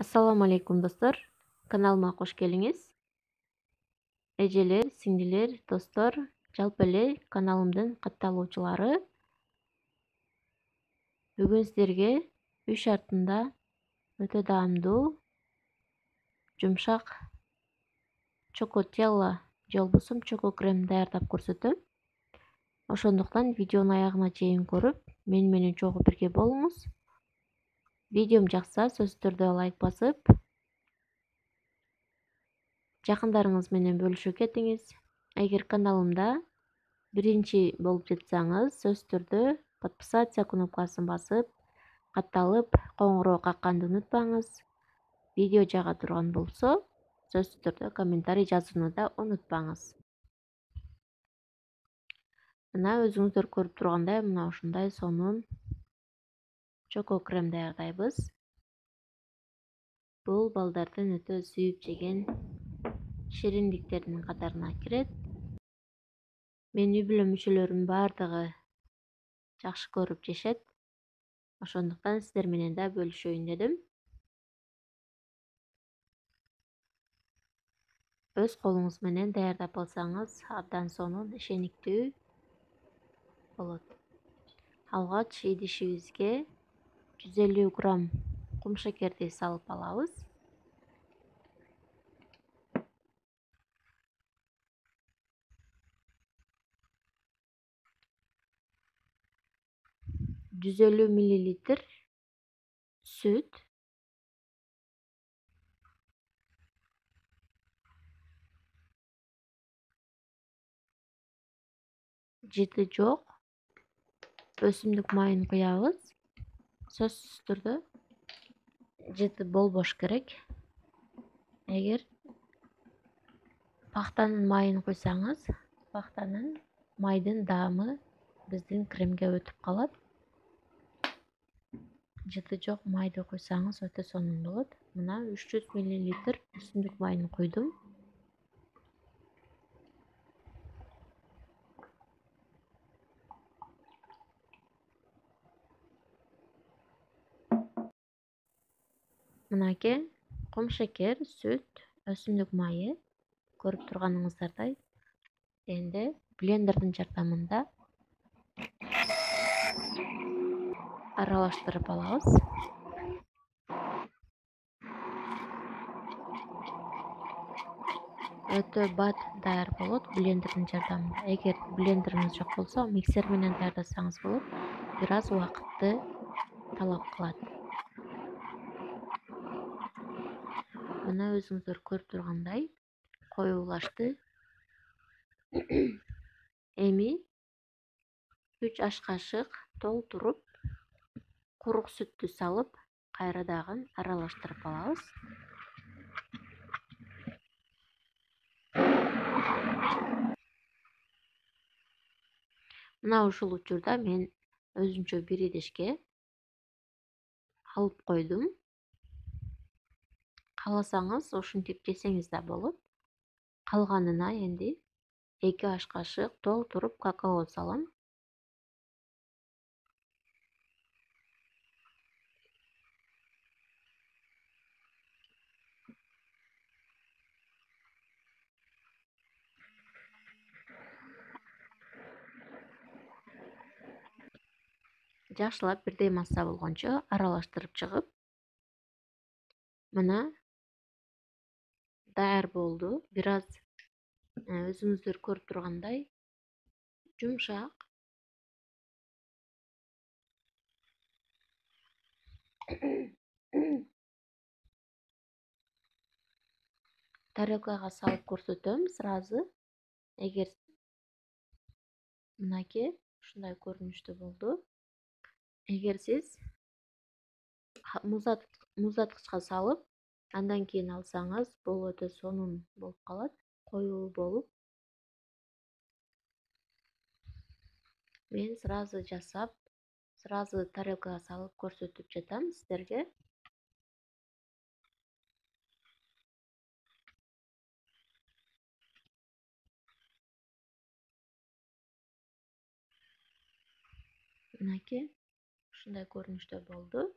Assalamu алейкум достор. Каналыма кош келиңиз. Эжелер, сиңдилер, достор, жалпы эле каналымдын катталуучулары. Бүгүн сиздерге үй шартында өтө даамдуу, жумшак чоко телла же болбосо чоко крем даярдап көрсөтөм. Ошондуктан видеону аягына чейин көрүп, менен чогуу бирге болуңуз. Видеом жакса сөзсүз түрдө лайк басып, жакындарыңыз менен бөлүшүп кетиңиз. Эгер каналымда биринчи болуп жатсаңыз, сөзсүз түрдө подписаться кнопкасын басып, катталып, коңгуроо какканды унутпаңыз. Видео жага турган болсо, сөзсүз түрдө комментарий жазууну да унутпаңыз. Мына өзүңүздөр көрүп тургандай, мына ушундай сонун чоко крем даярдайбыз. Бул балдардын өтө сүйүп жеген шириндиктердин катарына кирет. Менин үй бүлө мүчөлөрүмдүн баардыгы жакшы көрүп жешет. Ошондуктан сиздер менен да бөлүшөйүн дедим. Өз колуңуз менен даярдап алсаңыз, абдан сонун, ишениктүү болот. Алгач идишибизге 150 грамм кум шекерди салып алабыз. 150 миллилитр süt, жыты жок өсүмдүк майын куябыз. Сөзсүз түрдө жыты болбош керек. Эгер пахтанын майын куйсаңыз, пахтанын майдын даамы биздин кремге өтүп калат. Жыты жок майды куйсаңыз өтө сонун болот. Мына 300 миллилитр өсүмдүк майын куйдум. Мынаке кум шекер, süt, өсүмдүк майы көрүп турганыңыздардай энди блендердин жардамында аралаштырып алабыз. Өтө бат даяр болот блендердин жардамында. Эгер блендериңиз жок болсо, миксер менен даярдасаңыз болот. Бир аз убакытты талап кылат. Мына өзүңүздөр көрүп тургандай коюулашты. Эми 3 аш кашык толтуруп, курук сүттү салып, кайра дагы аралаштырып алабыз. Мына ушул учурда мен өзүнчө бир идишке алып койдум. Кааласаңыз ушинтип жесеңиз да болот. Калганына энди 2 аш кашык толтуруп какао салам. Жакшылап бирдей масса болгончо аралаштырып чыгып, мына даяр болду. Бир аз өзүңүздөр көрүп тургандай жумшак. Тарелкага салып көрсөтөм сразу. Эгер мынаке ушундай көрүнүштө болду. Эгер сиз муздаткычка салып, андан кийин алсаңыз, бул өтө сонун болуп калат, коюу болуп. Мен сразу жасап, сразу тарелкага салып көрсөтүп жатам сиздерге. Мынаке ушундай көрүнүштө болду.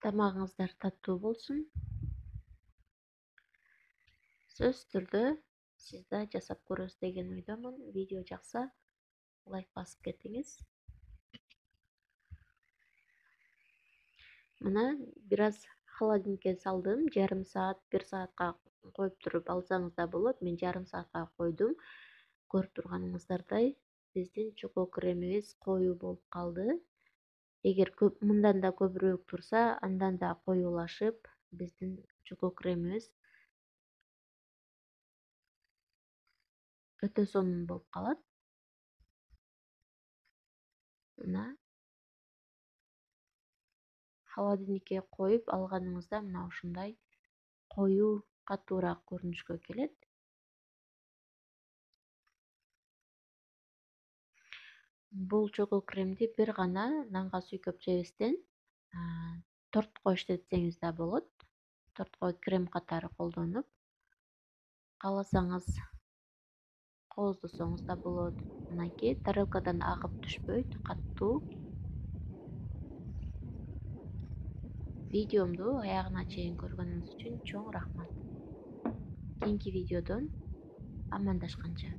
Тамагыңыздар таттуу болсун. Сөзсүз түрдө сиз да жасап көрөсүз деген ойдомун. Видео жакса лайк басып кетиңиз. Мына бир аз холодильникке салдым. Жарым саат, 1 саатка коюп туруп алсаңыз да болот. Мен жарым саатка койдум. Көрүп турганыңыздардай биздин чокок кремибиз коюу болуп калды. Эгер мындан да көбүрөөк турса, андан да коюулашып, биздин чокок кремибиз өтө сонун болуп калат. Мына холодильникке коюп алганыңызда мына ушундай коюу, катуураак көрүнүшкө келет. Бул чокок кремди бир гана нанга сүйкөп жебестен тортко иштетсеңиз да болот. Тортко крем катары колдонуп, кааласаңыз кооздосоңуз да болот. Мынакей тарелкадан агып түшпөйт, катуу. Видеомду аягына чейин көргөнүңүз үчүн чоң рахмат. Кийинки видеодон амандашканча.